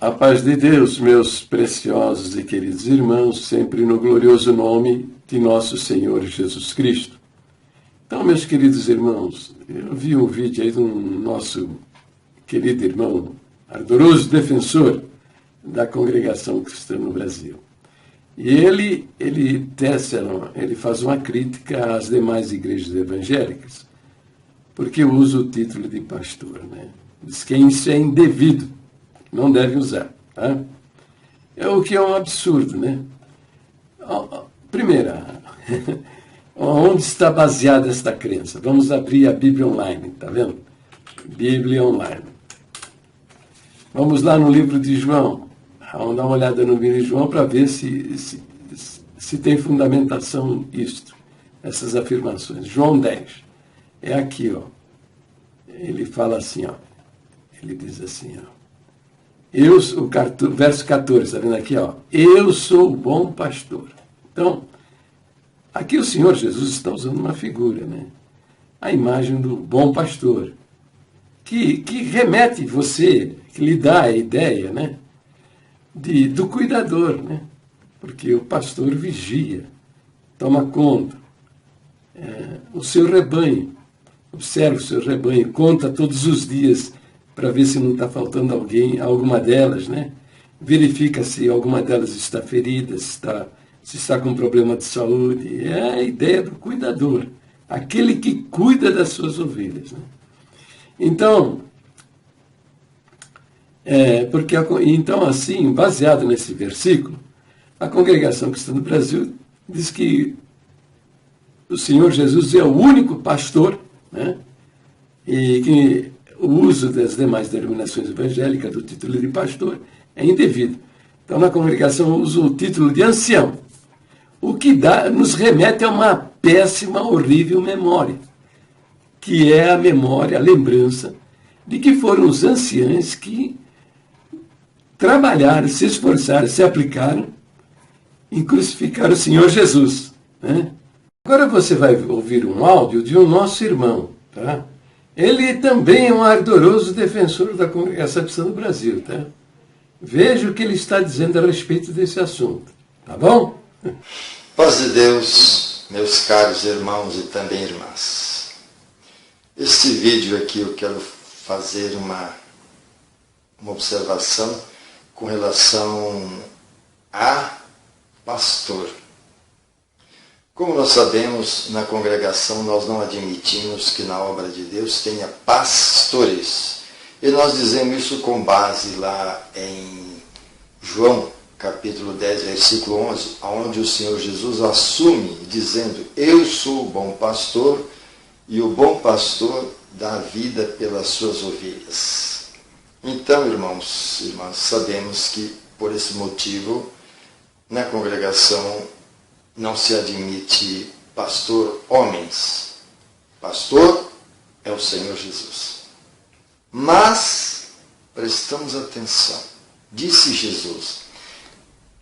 A paz de Deus, meus preciosos e queridos irmãos, sempre no glorioso nome de nosso Senhor Jesus Cristo. Então, meus queridos irmãos, eu vi um vídeo aí do nosso querido irmão, ardoroso defensor da congregação cristã no Brasil. E ele faz uma crítica às demais igrejas evangélicas, porque usa o título de pastor, né? Diz que isso é indevido, não deve usar. Tá? O que é um absurdo, né? Primeiro, onde está baseada esta crença? Vamos abrir a Bíblia Online, tá vendo? Bíblia Online. Vamos lá no livro de João. Vamos dar uma olhada no livro de João para ver se tem fundamentação isto, essas afirmações. João 10. É aqui, ó. Ele fala assim, ó. Ele diz assim, ó. Verso 14, está vendo aqui, ó? Eu sou o bom pastor. Então, aqui o Senhor Jesus está usando uma figura, né? A imagem do bom pastor, que remete você, que lhe dá a ideia, né? Do cuidador, né? Porque o pastor vigia, toma conta, o seu rebanho, observa o seu rebanho, conta todos os dias para ver se não está faltando alguma delas, né? Verifica se alguma delas está ferida, se está com problema de saúde. É a ideia do cuidador, aquele que cuida das suas ovelhas, né? Então, então, assim, baseado nesse versículo, a congregação cristã do Brasil diz que o Senhor Jesus é o único pastor, né? E que o uso das demais denominações evangélicas do título de pastor é indevido. Então, na congregação usa o título de ancião, o que nos remete a uma péssima, horrível memória, que é a memória, a lembrança de que foram os anciãos que trabalharam, se esforçaram, se aplicaram em crucificar o Senhor Jesus, né? Agora você vai ouvir um áudio de um nosso irmão, tá? Ele também é um ardoroso defensor da congregação cristã do Brasil, tá? Veja o que ele está dizendo a respeito desse assunto, tá bom? Paz de Deus, meus caros irmãos e também irmãs. Este vídeo aqui eu quero fazer uma observação com relação a pastor. Como nós sabemos, na congregação nós não admitimos que na obra de Deus tenha pastores. E nós dizemos isso com base lá em João, capítulo 10, versículo 11, onde o Senhor Jesus assume, dizendo, eu sou o bom pastor e o bom pastor dá vida pelas suas ovelhas. Então, irmãos e irmãs, sabemos que por esse motivo, na congregação não se admite pastor homens. Pastor é o Senhor Jesus. Mas, prestamos atenção, disse Jesus,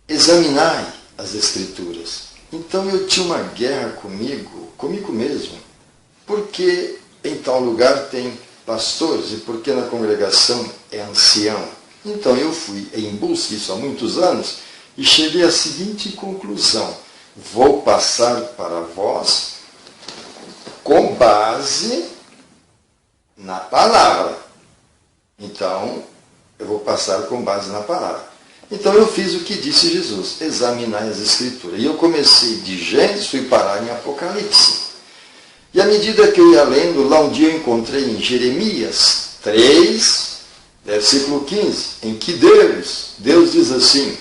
examinai as Escrituras. Então eu tinha uma guerra comigo mesmo, porque em tal lugar tem pastores e porque na congregação é ancião. Então eu fui em busca disso há muitos anos e cheguei à seguinte conclusão: vou passar para vós com base na palavra. Então, eu vou passar com base na palavra. Então eu fiz o que disse Jesus, examinai as Escrituras. E eu comecei de Gênesis, fui parar em Apocalipse. E à medida que eu ia lendo, lá um dia eu encontrei em Jeremias 3, versículo 15, em que Deus diz assim,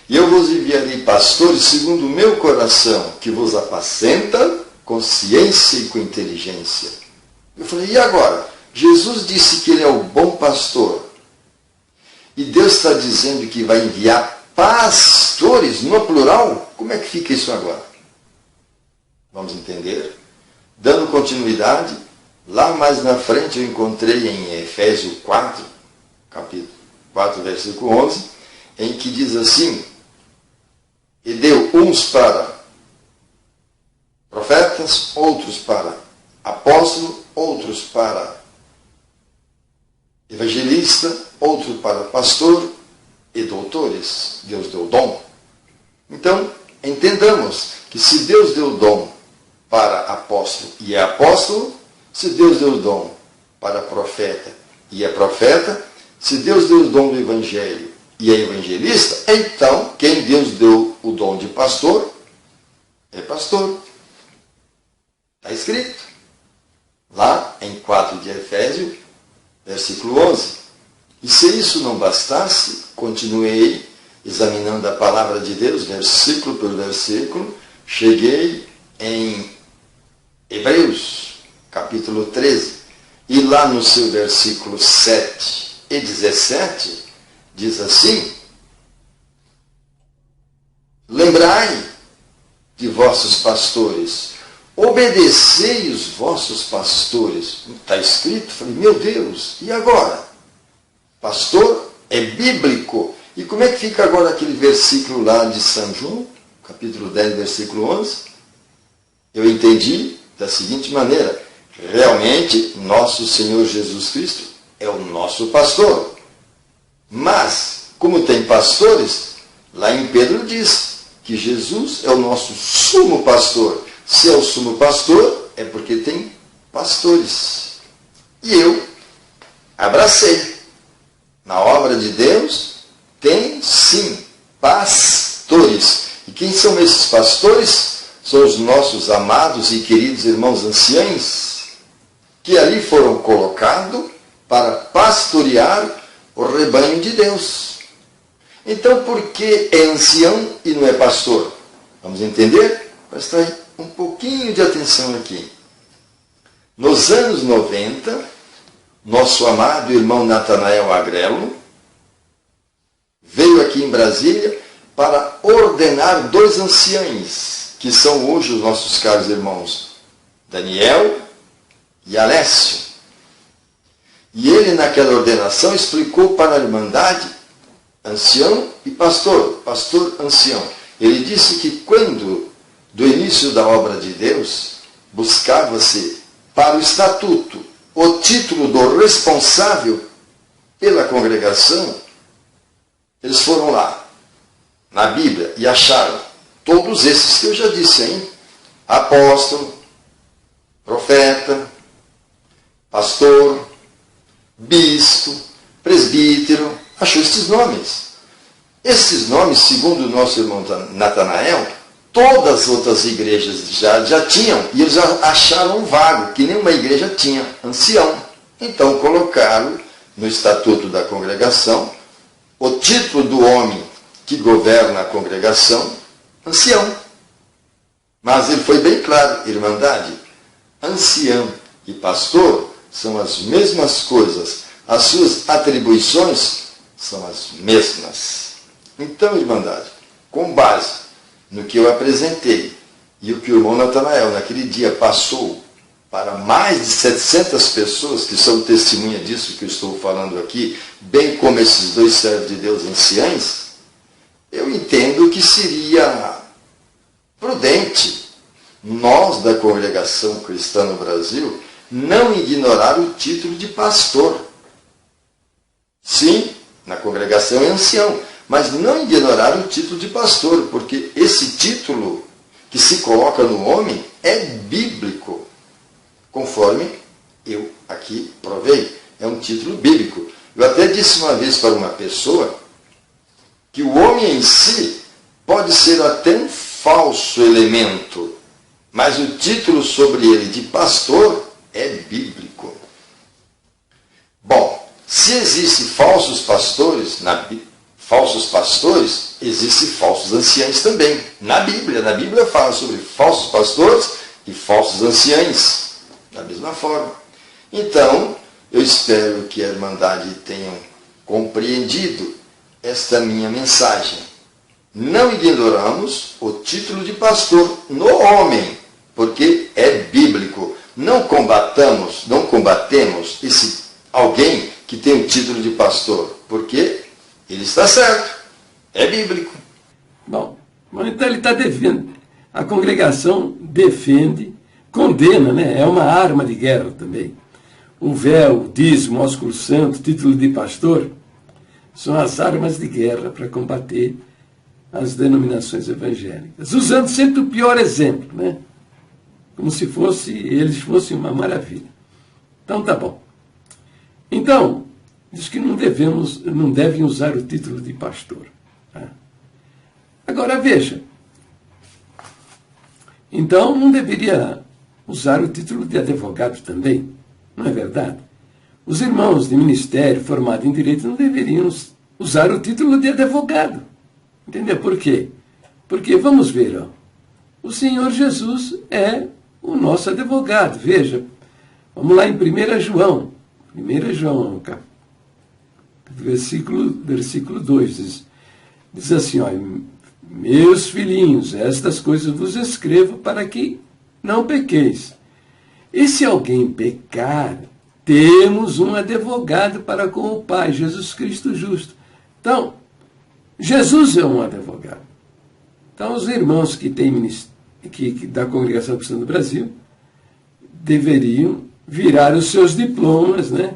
e eu vos enviarei pastores segundo o meu coração, que vos apacenta com ciência e com inteligência. Eu falei, e agora? Jesus disse que ele é o bom pastor. E Deus está dizendo que vai enviar pastores no plural? Como é que fica isso agora? Vamos entender? Dando continuidade, lá mais na frente eu encontrei em Efésios 4, capítulo 4, versículo 11, em que diz assim, e deu uns para profetas, outros para apóstolos, outros para evangelista, outro para pastor e doutores. Deus deu dom. Então, entendamos que se Deus deu dom para apóstolo e é apóstolo, se Deus deu dom para profeta e é profeta, se Deus deu o dom do evangelho e é evangelista, então quem Deus deu o dom de pastor é pastor. Está escrito lá em 4 de Efésios, versículo 11. E se isso não bastasse, continuei examinando a palavra de Deus, versículo por versículo, cheguei em Hebreus, capítulo 13, e lá no seu versículo 7 e 17, diz assim: lembrai de vossos pastores, obedecei os vossos pastores. Está escrito, falei, meu Deus, e agora? Pastor é bíblico. E como é que fica agora aquele versículo lá de São João, capítulo 10, versículo 11? Eu entendi da seguinte maneira: realmente, nosso Senhor Jesus Cristo é o nosso pastor. Mas, como tem pastores, lá em Pedro diz que Jesus é o nosso sumo pastor. Se é o sumo pastor, é porque tem pastores. E eu abracei. Na obra de Deus, tem sim pastores. E quem são esses pastores? São os nossos amados e queridos irmãos anciães, que ali foram colocados para pastorear o rebanho de Deus. Então, por que é ancião e não é pastor? Vamos entender? Presta aí um pouquinho de atenção aqui. Nos anos 90, nosso amado irmão Natanael Agrelo veio aqui em Brasília para ordenar 2 anciães, que são hoje os nossos caros irmãos Daniel e Alessio. E ele, naquela ordenação, explicou para a Irmandade ancião e pastor, pastor ancião. Ele disse que quando, do início da obra de Deus, buscava-se para o estatuto o título do responsável pela congregação, eles foram lá, na Bíblia, e acharam todos esses que eu já disse, hein? Apóstolo, profeta, pastor, bispo, presbítero, achou esses nomes. Esses nomes, segundo o nosso irmão Natanael, todas as outras igrejas já tinham, e eles já acharam vago, que nenhuma igreja tinha ancião. Então colocaram no estatuto da congregação o título do homem que governa a congregação, ancião. Mas ele foi bem claro, Irmandade, ancião e pastor são as mesmas coisas, as suas atribuições são as mesmas. Então, Irmandade, com base no que eu apresentei e o que o irmão Natanael naquele dia passou para mais de 700 pessoas, que são testemunha disso que eu estou falando aqui, bem como esses 2 servos de Deus anciães, eu entendo que seria prudente nós da congregação cristã no Brasil não ignorar o título de pastor. Sim, na congregação é ancião, mas não ignorar o título de pastor, porque esse título que se coloca no homem é bíblico, conforme eu aqui provei. É um título bíblico. Eu até disse uma vez para uma pessoa que o homem em si pode ser até um falso elemento, mas o título sobre ele de pastor é bíblico. Bom, se existem falsos pastores, existem falsos anciães também. Na Bíblia fala sobre falsos pastores e falsos anciães, da mesma forma. Então, eu espero que a Irmandade tenha compreendido esta minha mensagem. Não ignoramos o título de pastor no homem, porque é bíblico. Não combatemos esse alguém que tem o título de pastor, porque ele está certo, é bíblico. Bom, então ele está defendendo. A congregação defende, condena, né? É uma arma de guerra também. O véu, o dízimo, ósculo santo, título de pastor, São as armas de guerra para combater as denominações evangélicas, usando sempre o pior exemplo, né? Como se eles fossem uma maravilha. Então tá bom. Então, diz que não devem usar o título de pastor. Tá? Agora veja, então não deveria usar o título de advogado também, não é verdade? Os irmãos de ministério formado em direito não deveriam usar o título de advogado. Entendeu por quê? Porque, vamos ver, ó, o Senhor Jesus é o nosso advogado. Veja, vamos lá em 1 João. 1 João, versículo 2, diz assim, ó, meus filhinhos, estas coisas vos escrevo para que não pequeis. E se alguém pecar, temos um advogado para com o Pai, Jesus Cristo justo. Então, Jesus é um advogado. Então, os irmãos que têm da Congregação Cristã do Brasil deveriam virar os seus diplomas, né?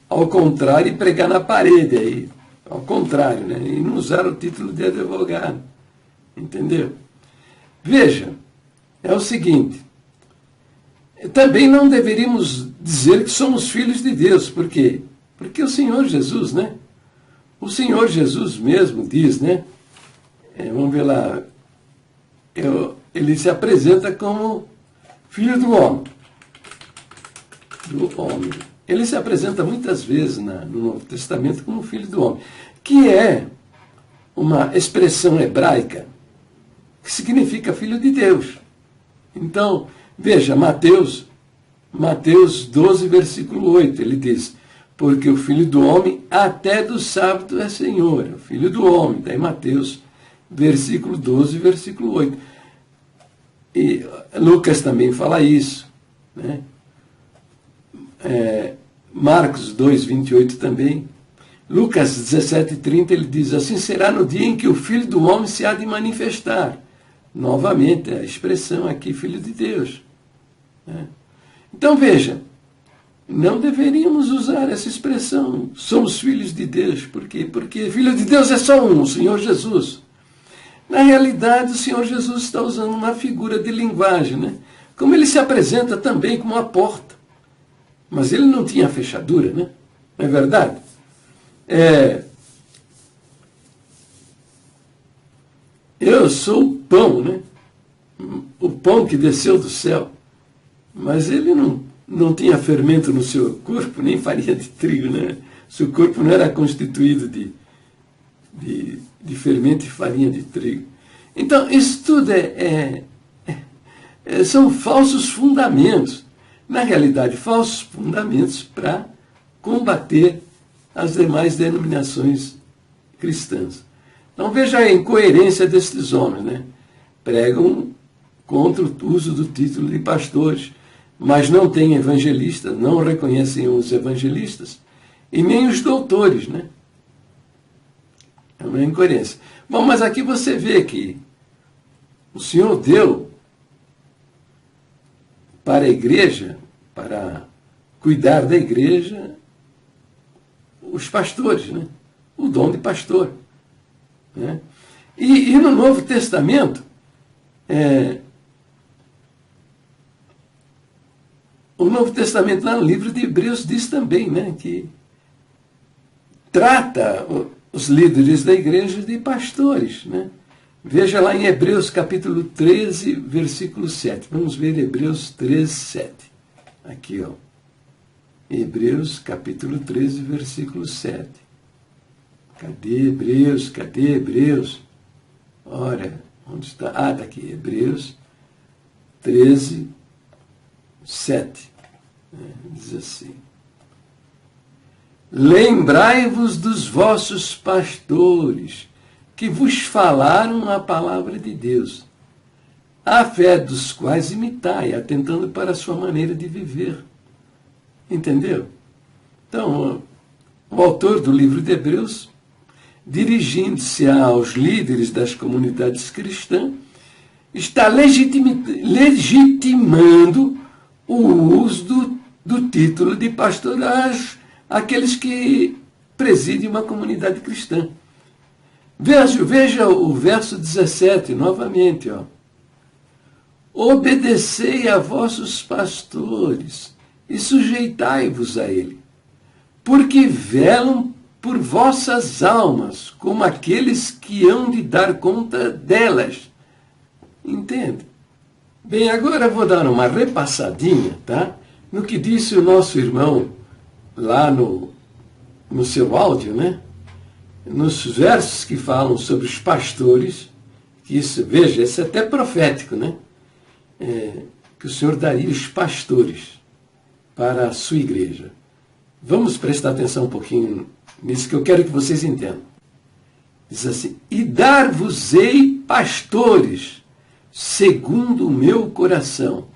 Ao contrário, e pregar na parede aí. Ao contrário, né? E não usar o título de advogado. Entendeu? Veja, é o seguinte. Também não deveríamos dizer que somos filhos de Deus. Por quê? Porque o Senhor Jesus, né? O Senhor Jesus mesmo diz, né? Vamos ver lá. Ele se apresenta como filho do homem. Ele se apresenta muitas vezes no Novo Testamento como filho do homem, que é uma expressão hebraica que significa filho de Deus. Então, veja, Mateus 12, versículo 8, ele diz, porque o filho do homem até do sábado é Senhor, o filho do homem, daí Mateus, versículo 12, versículo 8. E Lucas também fala isso, né? Marcos 2, 28 também. Lucas 17, 30, ele diz, assim será no dia em que o Filho do Homem se há de manifestar. Novamente, a expressão aqui, Filho de Deus. Né? Então, veja, não deveríamos usar essa expressão, somos filhos de Deus. Por quê? Porque Filho de Deus é só um, o Senhor Jesus. Na realidade, o Senhor Jesus está usando uma figura de linguagem, né? Como ele se apresenta também como uma porta. Mas ele não tinha fechadura, né? Não é verdade? Eu sou o pão, né? O pão que desceu do céu. Mas ele não tinha fermento no seu corpo, nem farinha de trigo, né? Seu corpo não era constituído de fermento e farinha de trigo. Então, isso tudo são falsos fundamentos. Na realidade, falsos fundamentos para combater as demais denominações cristãs. Então, veja a incoerência destes homens, né? Pregam contra o uso do título de pastores, mas não têm evangelistas, não reconhecem os evangelistas, e nem os doutores, né? É uma incoerência. Bom, mas aqui você vê que o Senhor deu para a igreja, para cuidar da igreja, os pastores, né? O dom de pastor. Né? E no Novo Testamento, o Novo Testamento, lá no livro de Hebreus, diz também, né, que trata os líderes da igreja de pastores, né? Veja lá em Hebreus capítulo 13, versículo 7. Vamos ver Hebreus 13, 7. Aqui, ó. Hebreus capítulo 13, versículo 7. Cadê Hebreus? Cadê Hebreus? Ora, onde está? Ah, está aqui. Hebreus 13, 7. Diz assim. Lembrai-vos dos vossos pastores, que vos falaram a palavra de Deus, a fé dos quais imitai, atentando para a sua maneira de viver. Entendeu? Então, o autor do livro de Hebreus, dirigindo-se aos líderes das comunidades cristãs, está legitimando o uso do título de pastor àqueles que preside uma comunidade cristã. Veja o verso 17, novamente. Obedecei a vossos pastores e sujeitai-vos a ele, porque velam por vossas almas, como aqueles que hão de dar conta delas. Entende? Bem, agora eu vou dar uma repassadinha, tá? No que disse o nosso irmão lá no seu áudio, né? Nos versos que falam sobre os pastores, que isso, veja, isso é até profético, né? Que o Senhor daria os pastores para a sua igreja. Vamos prestar atenção um pouquinho nisso que eu quero que vocês entendam. Diz assim: e dar-vos-ei pastores, segundo o meu coração,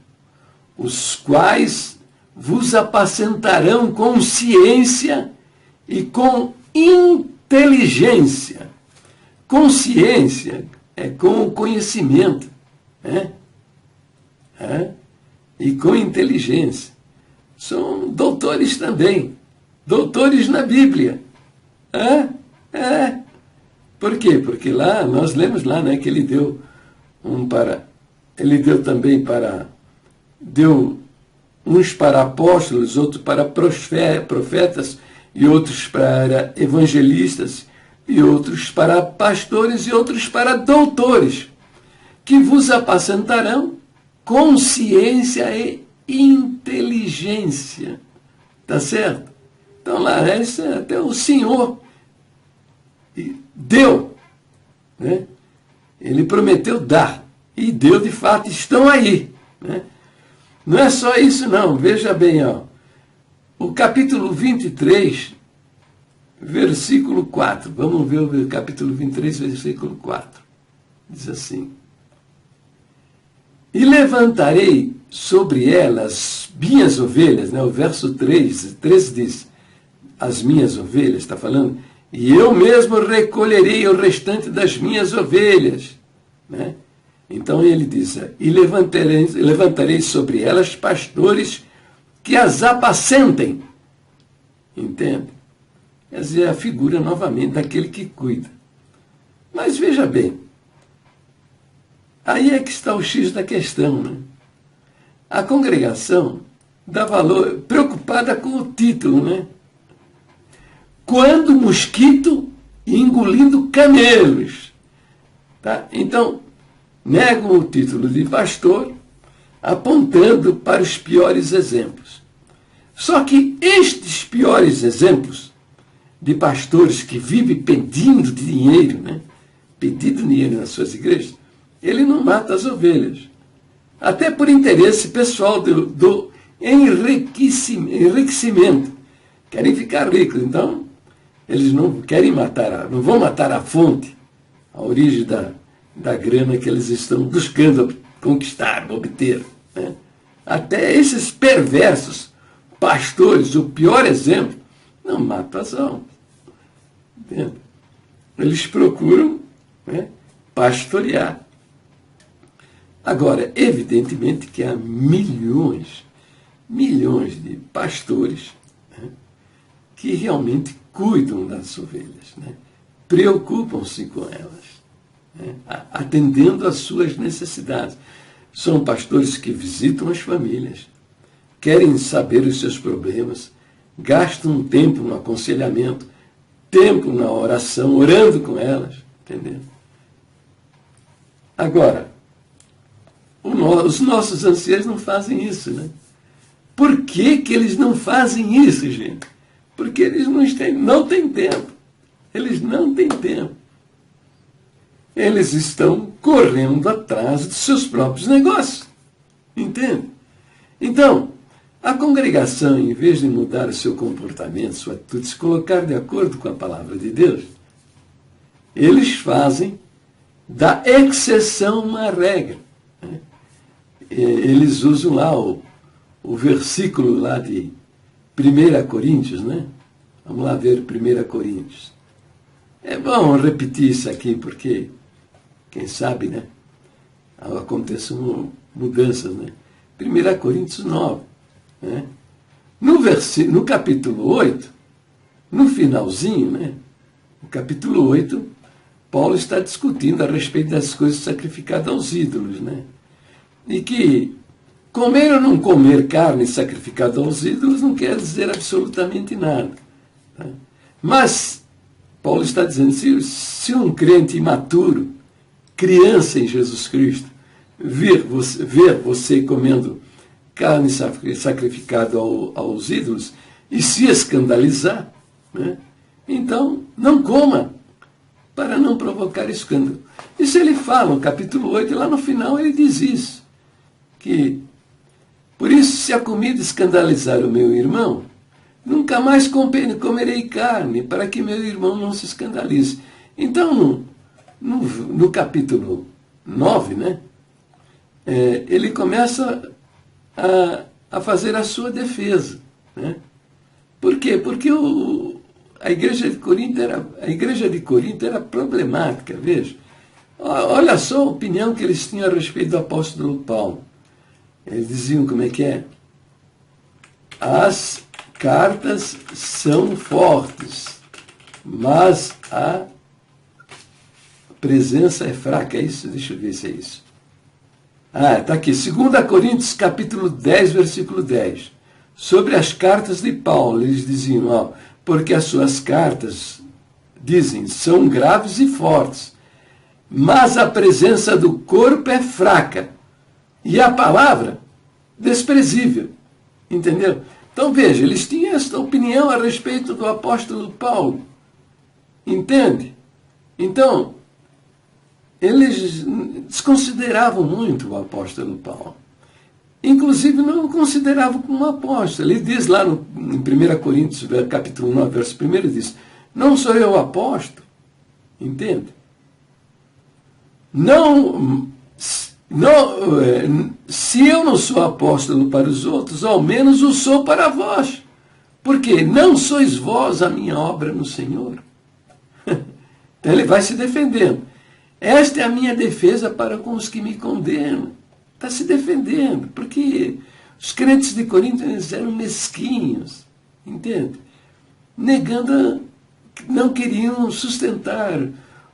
os quais vos apacentarão com ciência e com inteligência. Consciência é com o conhecimento, né? E com inteligência. São doutores também, doutores na Bíblia. Por quê? Porque lá, nós lemos lá, né, que ele deu deu uns para apóstolos, outros para profetas, e outros para evangelistas, e outros para pastores, e outros para doutores, que vos apacentarão com ciência e inteligência. Tá certo? Então lá, até o Senhor deu, né? Ele prometeu dar, e deu de fato, estão aí, né? Não é só isso não, veja bem, o capítulo 23, versículo 4, vamos ver o capítulo 23, versículo 4, diz assim: e levantarei sobre elas minhas ovelhas, né? O verso 13 diz, as minhas ovelhas, está falando, e eu mesmo recolherei o restante das minhas ovelhas, né? Então ele diz, e levantarei sobre elas pastores que as apacentem. Entende? Quer dizer, a figura novamente daquele que cuida. Mas veja bem, aí é que está o X da questão, né? A congregação dá valor, preocupada com o título, né? Quando mosquito engolindo camelos. Tá? Então, negam o título de pastor, apontando para os piores exemplos. Só que estes piores exemplos de pastores que vivem pedindo dinheiro, né? Pedindo dinheiro nas suas igrejas, ele não mata as ovelhas. Até por interesse pessoal do enriquecimento. Querem ficar ricos, então eles não querem não vão matar a fonte, a origem da grana que eles estão buscando conquistar, obter, né? Até esses perversos pastores, o pior exemplo, não matam as almas. Entende? Eles procuram, né, pastorear. Agora, evidentemente que há milhões de pastores, né, que realmente cuidam das ovelhas, né, preocupam-se com elas, né, atendendo às suas necessidades. São pastores que visitam as famílias, querem saber os seus problemas, gastam tempo no aconselhamento, tempo na oração, orando com elas, entendeu? Agora, os nossos anciãos não fazem isso, né? Por que que eles não fazem isso, gente? Porque eles não têm tempo. Eles não têm tempo. Eles estão correndo atrás dos seus próprios negócios. Entende? Então, a congregação, em vez de mudar o seu comportamento, sua atitude, se colocar de acordo com a palavra de Deus, eles fazem da exceção uma regra, né? Eles usam lá o versículo lá de 1 Coríntios, né? Vamos lá ver 1 Coríntios. É bom repetir isso aqui, porque, quem sabe, né, aconteçam mudanças, né? 1 Coríntios 9. Né? No capítulo 8, no finalzinho, né, no capítulo 8, Paulo está discutindo a respeito das coisas sacrificadas aos ídolos, né? E que comer ou não comer carne sacrificada aos ídolos não quer dizer absolutamente nada. Tá? Mas Paulo está dizendo, se um crente imaturo, criança em Jesus Cristo, ver você comendo carne sacrificada aos ídolos e se escandalizar, né? Então não coma, para não provocar escândalo. Isso ele fala no capítulo 8, e lá no final ele diz isso, que por isso, se a comida escandalizar o meu irmão, nunca mais comerei carne, para que meu irmão não se escandalize. Então, no capítulo 9, né, ele começa a fazer a sua defesa. Né? Por quê? Porque a igreja de Corinto era problemática, veja. Olha só a opinião que eles tinham a respeito do apóstolo Paulo. Eles diziam, como é que é? As cartas são fortes, mas a presença é fraca. É isso? Deixa eu ver se é isso. Está aqui. 2 Coríntios, capítulo 10, versículo 10. Sobre as cartas de Paulo, eles diziam, porque as suas cartas, dizem, são graves e fortes, mas a presença do corpo é fraca e a palavra desprezível. Entendeu? Então veja, eles tinham esta opinião a respeito do apóstolo Paulo. Entende? Então, eles desconsideravam muito o apóstolo Paulo. Inclusive não o consideravam como um apóstolo. Ele diz lá em 1 Coríntios, capítulo 9, verso 1, ele diz, não sou eu apóstolo. Entende? Se eu não sou apóstolo para os outros, ao menos o sou para vós. Porque não sois vós a minha obra no Senhor. Então ele vai se defendendo. Esta é a minha defesa para com os que me condenam. Está se defendendo, porque os crentes de Corinto eram mesquinhos, entende? Negando, não queriam sustentar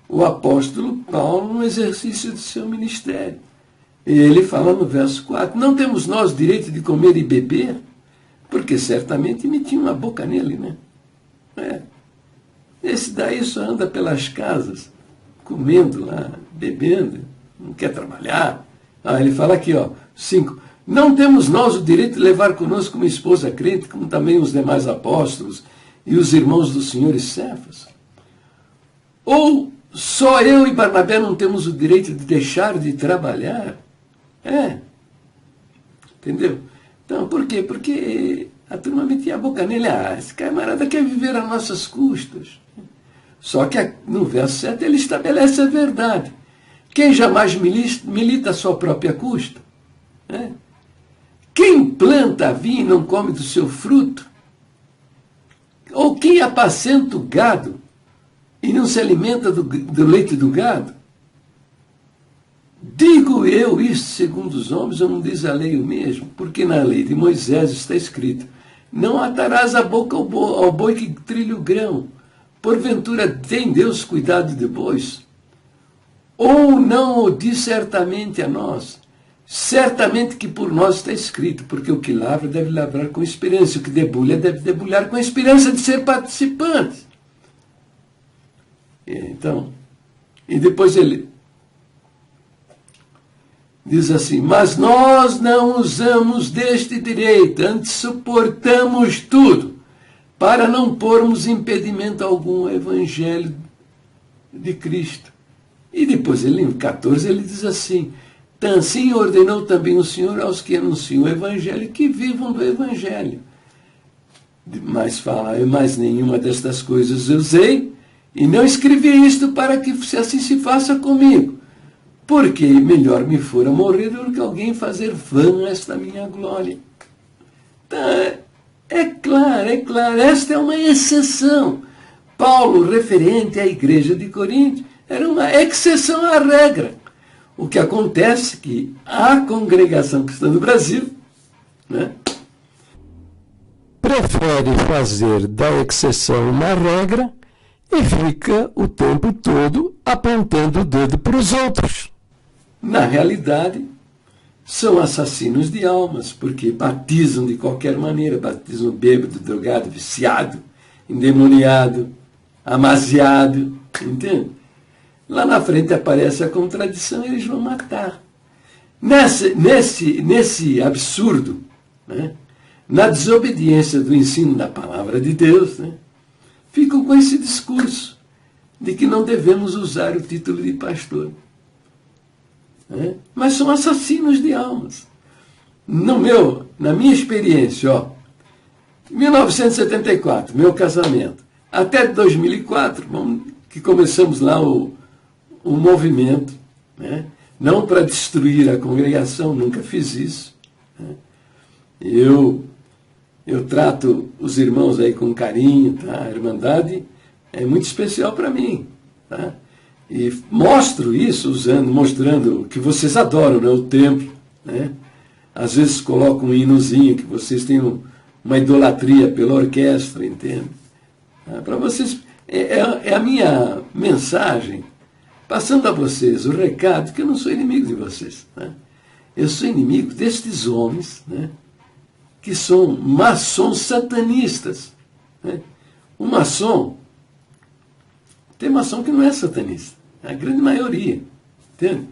o apóstolo Paulo no exercício do seu ministério. E ele fala no verso 4, não temos nós direito de comer e beber? Porque certamente metiam a boca nele, né? Esse daí só anda pelas casas, comendo lá, bebendo, não quer trabalhar. Ele fala aqui, 5. Não temos nós o direito de levar conosco uma esposa crente, como também os demais apóstolos e os irmãos do Senhor e Cefas? Ou só eu e Barnabé não temos o direito de deixar de trabalhar? Entendeu? Então, por quê? Porque a turma metia a boca nele. Esse camarada quer viver a nossas custas. Só que no verso 7 ele estabelece a verdade. Quem jamais milita a sua própria custa? Quem planta vinho e não come do seu fruto? Ou quem apacenta o gado e não se alimenta do leite do gado? Digo eu isto segundo os homens, ou não diz a lei o mesmo? Porque na lei de Moisés está escrito, não atarás a boca ao boi que trilha o grão. Porventura tem Deus cuidado de bois? Ou não o diz certamente a nós? Certamente que por nós está escrito, porque o que lavra deve lavrar com esperança, o que debulha deve debulhar com a esperança de ser participante. Então, e depois ele diz assim, mas nós não usamos deste direito, antes suportamos tudo, para não pormos impedimento algum ao Evangelho de Cristo. E depois, em 14, ele diz assim, assim ordenou também o Senhor aos que anunciam o Evangelho, que vivam do Evangelho. Mas fala, mais nenhuma destas coisas usei, e não escrevi isto para que assim se faça comigo, porque melhor me fora morrer do que alguém fazer vã esta minha glória. Então, é claro, esta é uma exceção. Paulo, referente à igreja de Corinto, era uma exceção à regra. O que acontece é que a congregação cristã do Brasil, né, prefere fazer da exceção uma regra e fica o tempo todo apontando o dedo para os outros. Na realidade, são assassinos de almas, porque batizam de qualquer maneira, batizam bêbado, drogado, viciado, endemoniado, amaziado, entende? Lá na frente aparece a contradição e eles vão matar. Nesse absurdo, né, na desobediência do ensino da palavra de Deus, né, ficam com esse discurso de que não devemos usar o título de pastor. Né? Mas são assassinos de almas. Na minha experiência, ó, 1974, meu casamento, até 2004, que começamos lá o movimento, né? Não para destruir a congregação, nunca fiz isso. Né? Eu trato os irmãos aí com carinho, tá? A Irmandade é muito especial para mim. Tá? E mostro isso mostrando que vocês adoram, né? O templo. Né? Às vezes coloco um hinozinho, que vocês têm uma idolatria pela orquestra, entende? Tá? Para vocês, é a minha mensagem, passando a vocês o recado que eu não sou inimigo de vocês. Né? Eu sou inimigo destes homens, né? Que são maçons satanistas. Né? O maçom, tem maçom que não é satanista, a grande maioria, entende?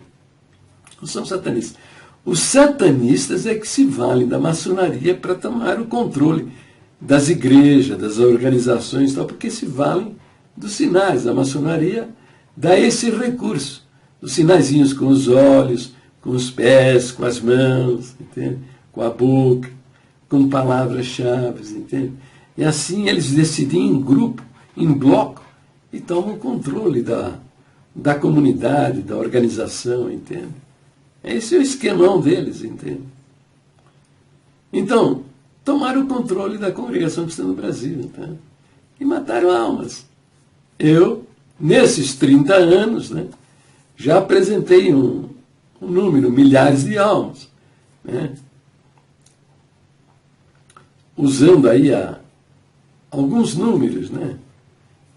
Não são satanistas. Os satanistas é que se valem da maçonaria para tomar o controle das igrejas, das organizações, tal, porque se valem dos sinais. A maçonaria dá esse recurso, os sinaizinhos com os olhos, com os pés, com as mãos, entende? Com a boca, com palavras-chave, entende? E assim eles decidem em grupo, em bloco, e tomam controle da comunidade, da organização, entende? Esse é o esquemão deles, entende? Então, tomaram o controle da congregação cristã no Brasil, tá? E mataram almas. Eu, nesses 30 anos, né, já apresentei um número, milhares de almas, né? Usando aí alguns números, né?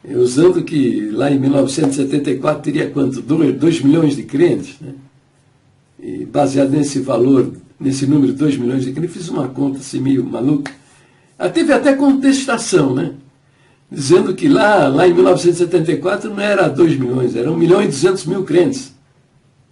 Usando que lá em 1974 teria quanto? 2 milhões de crentes, né? E baseado nesse valor, nesse número de 2 milhões de crentes, fiz uma conta assim meio maluca. Teve até contestação, né? Dizendo que lá em 1974 não era 2 milhões, era 1 milhão e 200 mil crentes.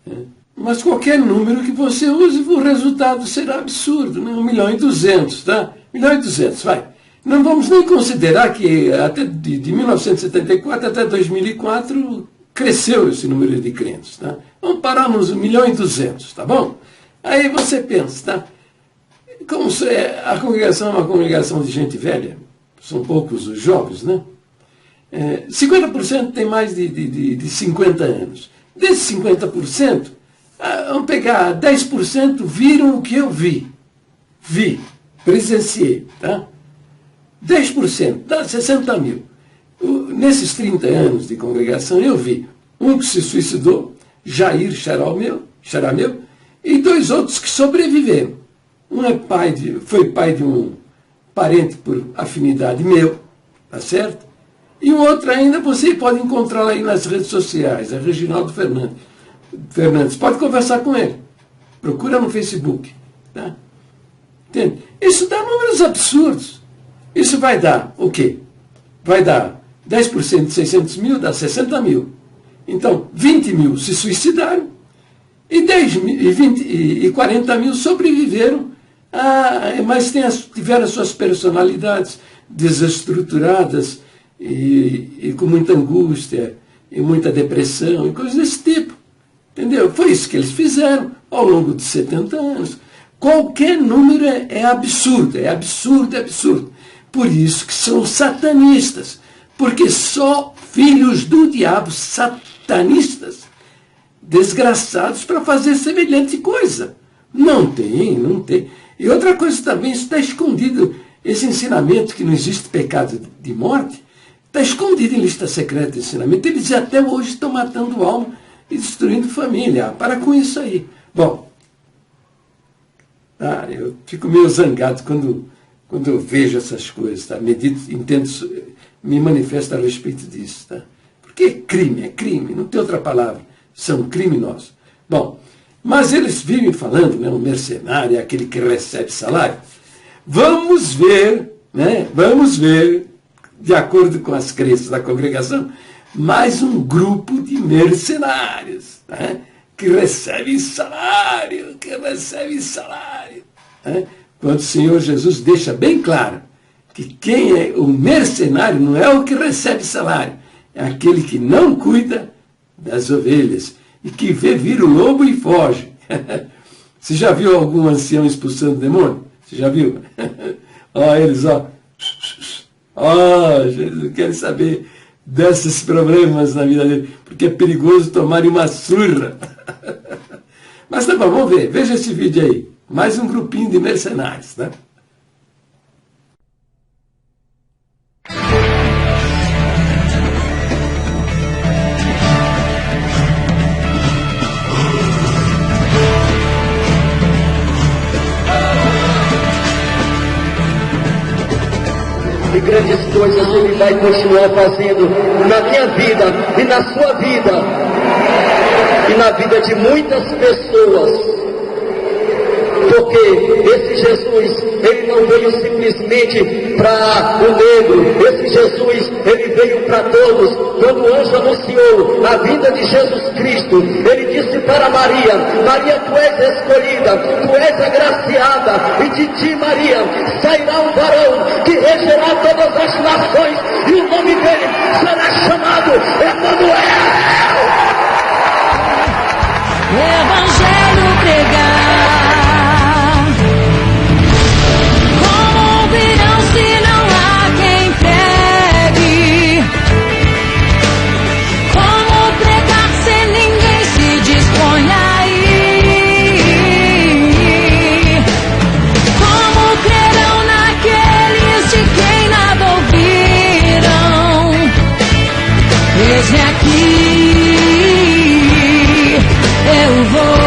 Né? Mas qualquer número que você use, o resultado será absurdo, né? 1 milhão e 200, tá? 1 milhão e 200, vai. Não vamos nem considerar que até de 1974 até 2004 cresceu esse número de crentes, tá? Vamos parar nos 1 milhão e 200, tá bom? Aí você pensa, tá? Como a congregação é uma congregação de gente velha, são poucos os jovens, né? 50% tem mais de 50 anos. Desses 50%, vamos pegar 10% viram o que eu vi. Presenciei, tá? 10%, dá 60 mil. Nesses 30 anos de congregação, eu vi um que se suicidou, Jair Charameu, e 2 outros que sobreviveram. Um foi pai de um parente por afinidade meu, tá certo? E um outro ainda você pode encontrar aí nas redes sociais, é Reginaldo Fernandes. Pode conversar com ele. Procura no Facebook. Tá? Entende? Isso dá números absurdos. Isso vai dar o quê? Vai dar 10% de 600 mil, dá 60 mil. Então, 20 mil se suicidaram e 40 mil sobreviveram, mas tiveram as suas personalidades desestruturadas e com muita angústia e muita depressão e coisas desse tipo. Entendeu? Foi isso que eles fizeram ao longo de 70 anos. Qualquer número é absurdo, é absurdo. Por isso que são satanistas, porque só filhos do diabo, satanistas, desgraçados para fazer semelhante coisa. Não tem. E outra coisa também, isso está escondido, esse ensinamento que não existe pecado de morte, está escondido em lista secreta de ensinamento. Eles até hoje estão matando alma e destruindo família. Para com isso aí. Bom, eu fico meio zangado quando quando eu vejo essas coisas, tá? Medito, entendo, me manifesto a respeito disso, tá? Porque é crime, não tem outra palavra, são criminosos. Bom, mas eles vivem falando, né, um mercenário é aquele que recebe salário. Vamos ver, né, de acordo com as crenças da congregação, mais um grupo de mercenários, né, que recebem salário, né? Quando o Senhor Jesus deixa bem claro que quem é o mercenário não é o que recebe salário, é aquele que não cuida das ovelhas e que vê vir o lobo e foge. Você já viu algum ancião expulsando demônio? Você já viu? Ó, eles, ó. Ó, Jesus, não querem saber desses problemas na vida dele, porque é perigoso tomarem uma surra. Mas tá bom, vamos ver. Veja esse vídeo aí. Mais um grupinho de mercenários, né? E grandes coisas Ele vai continuar fazendo na minha vida e na sua vida e na vida de muitas pessoas. Porque esse Jesus, Ele não veio simplesmente para o negro. Esse Jesus, Ele veio para todos. Quando o anjo anunciou a vinda de Jesus Cristo, Ele disse para Maria: Maria, tu és escolhida, tu és agraciada, e de ti, Maria, sairá um varão que regerá todas as nações, e o nome dele será chamado Emanuel. O Evangelho pregar. Eis-me aqui, eu vou.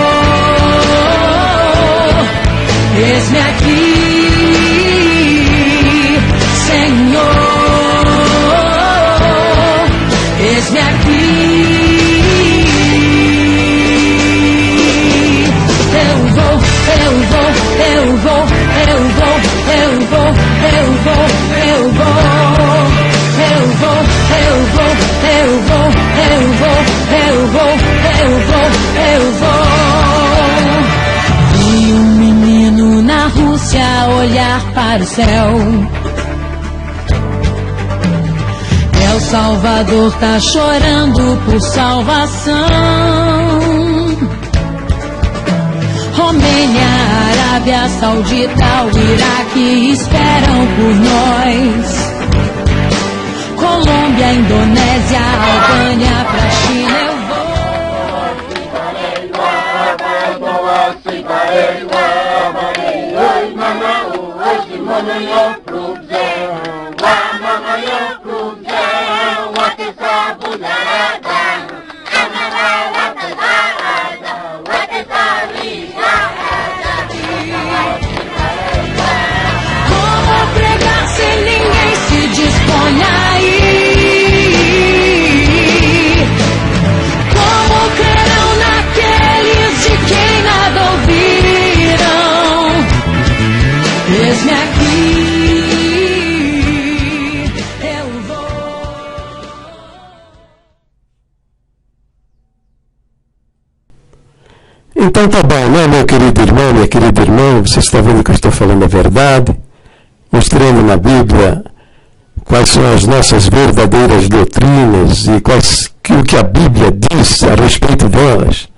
Eis-me aqui, Senhor. Eis-me aqui, eu vou, eu vou, eu vou, eu vou, eu vou, eu vou, eu vou. Eu vou, eu vou, eu vou, eu vou, eu vou, eu vou, eu vou. E um menino na Rússia olhar para o céu. El Salvador tá chorando por salvação. Romênia, Arábia Saudita, o Iraque esperam por nós. Colômbia, Indonésia, Albânia, pra China eu vou. Como pregar se ninguém se dispõe aí? Eis-me aqui, eu vou. Então tá bom, né, meu querido irmão, minha querida irmã? Você está vendo que eu estou falando a verdade, mostrando na Bíblia quais são as nossas verdadeiras doutrinas e o que a Bíblia diz a respeito delas.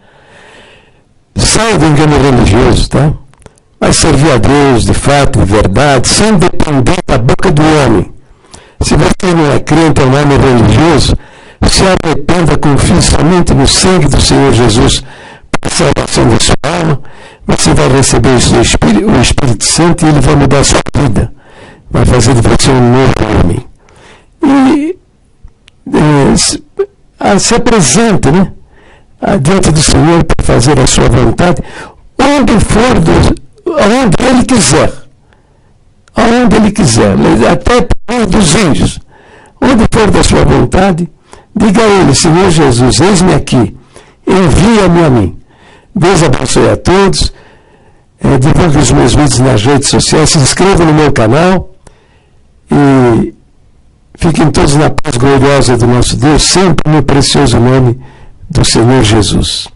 Sai do engano religioso, tá? Vai servir a Deus de fato, de verdade, sem depender da boca do homem. Se você não é crente, é um homem religioso, se arrependa, confie somente no sangue do Senhor Jesus para a salvação da sua alma. Você vai receber o Espírito Santo e ele vai mudar a sua vida. Vai fazer de você um novo homem. E se apresente, né? Diante do Senhor para fazer a sua vontade, onde Ele quiser. aonde Ele quiser, até por dos anjos, onde for da sua vontade, diga a Ele: Senhor Jesus, eis-me aqui, envia-me a mim. Deus abençoe a todos, divulgue os meus vídeos nas redes sociais, se inscreva no meu canal e fiquem todos na paz gloriosa do nosso Deus, sempre no precioso nome do Senhor Jesus.